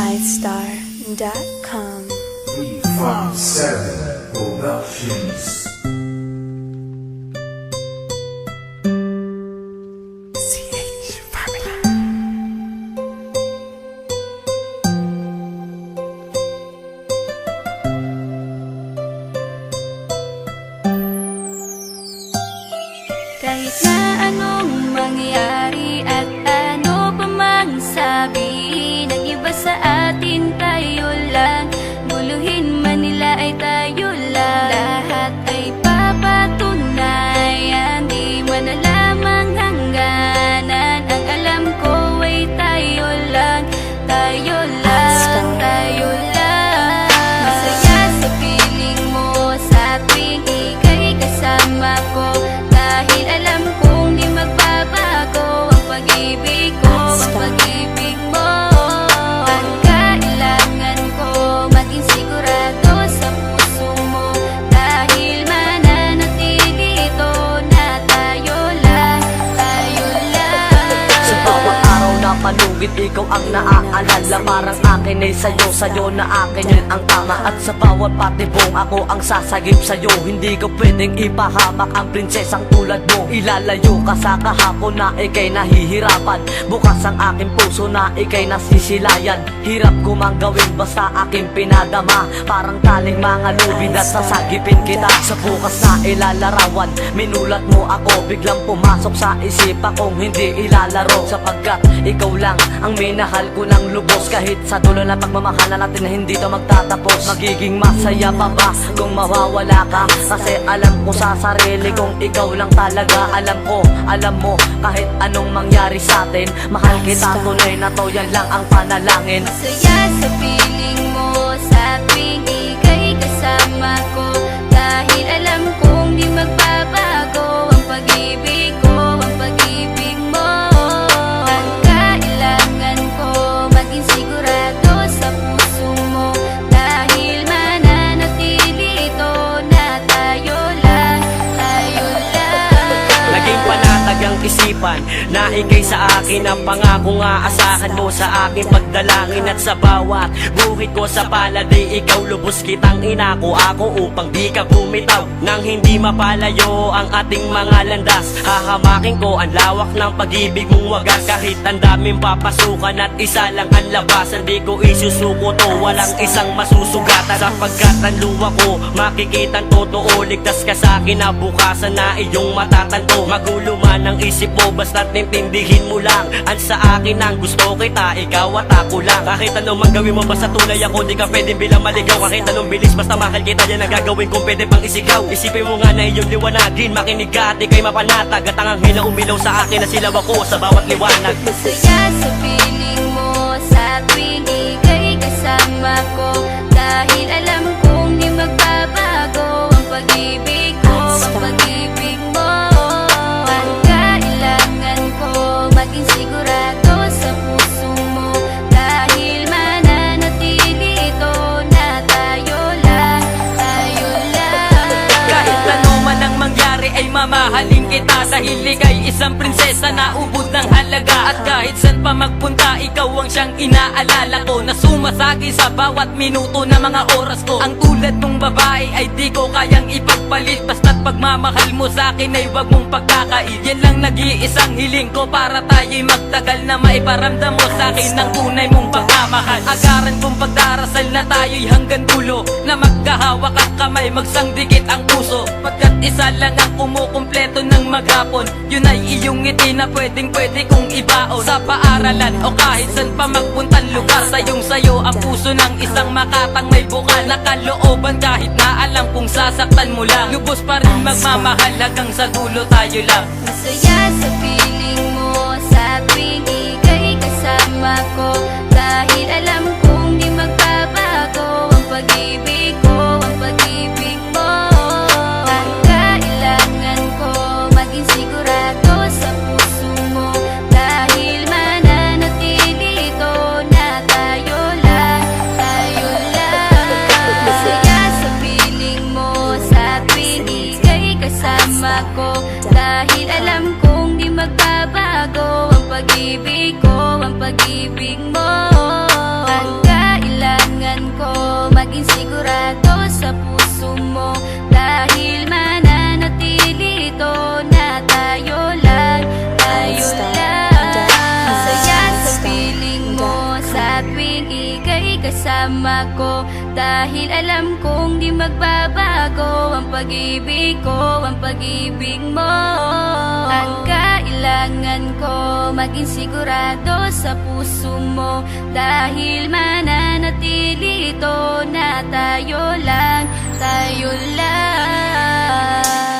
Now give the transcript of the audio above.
MyStar.com. 357 Productions. Kahit na anong mangyari at ano pa mang sabihin ng iba sa atin, tayo lang. Guluhin man nila ay tayo lang. Lahat ay papatunayan, di man alamang hangganan. Ang alam ko ay tayo lang, tayo lang, tayo lang. Masaya sa piling mo sa tuwing ika'y kasama ko, dahil alam kong di magbabago ang pag-ibig ko, ang pag-ibig mo. Ang kailangan ko maging sigurado sa puso mo, dahil mananatili ito na tayo lang, tayo lang. Sa bawat araw na panugit, ikaw ang naaalala. Parang akin ay sa'yo na akin yun ang tama. At sa bawat patibong, ako ang sasagip sa'yo. Hindi ko pwedeng ipahamak ang prinsesang tulad mo. Ilalayo ka sa kahapon na ikay nahihirapan. Bukas ang aking puso na ikay nasisilayan. Hirap ko mang gawin basta aking pinadama. Parang taling mga lubid at sasagipin kita. Sa bukas na ilalarawan, minulat mo ako. Biglang pumasok sa isipa kong hindi ilalaro. Sapagkat ikaw lang ang minahal ko ng lubos. Kahit sa dulo na pagmamahalan natin na hindi to magtatapos. Magiging masaya pa ba kung mawawala ka? Kasi alam ko sa sarili kong ikaw lang talaga. Alam ko, alam mo, kahit anong mangyari sa atin, mahal kita tunay na to, yan lang ang panalangin. Masaya sa piling mo sa tuwing ika'y kasama ko, dahil alam kong di magbabago ang pag-ibig ko, ang pag-ibig mo. Ang kailangan ko maging sigurado sa puso mo, dahil mananatili ito na tayo lang, tayo lang. Naging panatag ang isipan na ikay sa akin ang pangako nga asahan mo sa aking pagdalangin. At sa bawat buhit ko sa palad ay ikaw lubos kitang inako ako upang di ka bumitaw. Nang hindi mapalayo ang ating mga landas, hahamakin ko ang lawak ng pag-ibig mong wagas. Kahit ang daming papasukan at isa lang ang labasan, di ko isusuko to, walang isang masusugatan. Sapagkat ang luwa ko makikitang totoo, ligtas ka sa akin na bukasan na iyong matatanto. Magulo man ang isip mo, basta't intindihin mo lang ang sa akin ang gusto kita, ikaw at ako lang. Kahit anong man gawin mo, basta tunay ako, di ka pwedeng bilang maligaw. Kahit anong bilis, basta mahal kita, yan ang gagawin kung pwede pang isigaw. Isipin mo nga na iyong liwanagin, makinig ka at ikay mapanatag. At ang anghel na umilaw sa akin na silaw ako sa bawat liwanag. Masaya sa piling mo sa tuwing ika'y kasama ko, dahil alam kong di magbabago ang pag-ibig ko, ang pag-ibig mo. Ang kailangan ko maging sigurado sa puso mo, dahil mananatili ito na tayo lang, tayo lang. Kahit ano man ang mangyari ay mamahalin kita, dahil ika'y isang prinsesa na ubod ng halaga. At kahit saan pa magpunta, ikaw ang siyang inaalala ko, na sumasagi sa bawat minuto na mga oras ko. Ang tulad mong babae ay di ko kayang ipagpalit, basta't pagmamahal mo sa akin ay wag mong pagkakait. Yan lang nag-iisang hiling ko para tayo'y magtagal, na maiparamdam mo sa akin ang tunay mong pagmamahal. Agaran kong pagdarasal na tayo'y hanggang dulo, na magkahawak ang kamay, magsangdikit ang puso. Pagkat isa lang ang kumukumpleto ng maghapon, yun ay iyong ngiti na pwedeng pwede kong ibaon. Sa paaralan o kahit saan pa magpuntang lugar, sayong sayo ang puso ng isang makatang may bukal na kalooban. Kahit na alam kung sasaktan mo lang, lubos pa rin magmamahal hanggang sa dulo tayo lang. Masaya sa piling mo sa tuwing ika'y kasama ko, dahil alam kong di magbabago ang pag-ibig ko, ang pag-ibig mo. Ang kailangan ko maging sigurado sa puso mo, dahil mananatili ito na tayo lang, tayo lang. Masaya sa piling mo sa tuwing ika'y kasama ko, dahil alam kong di magbabago ang pag-ibig ko, ang pag-ibig mo. Ang kasama ko. Dahil alam kong di magbabago ang pag-ibig ko, ang pag-ibig mo. Ang kailangan ko maging sigurado sa puso mo, dahil mananatili ito na tayo lang, tayo lang.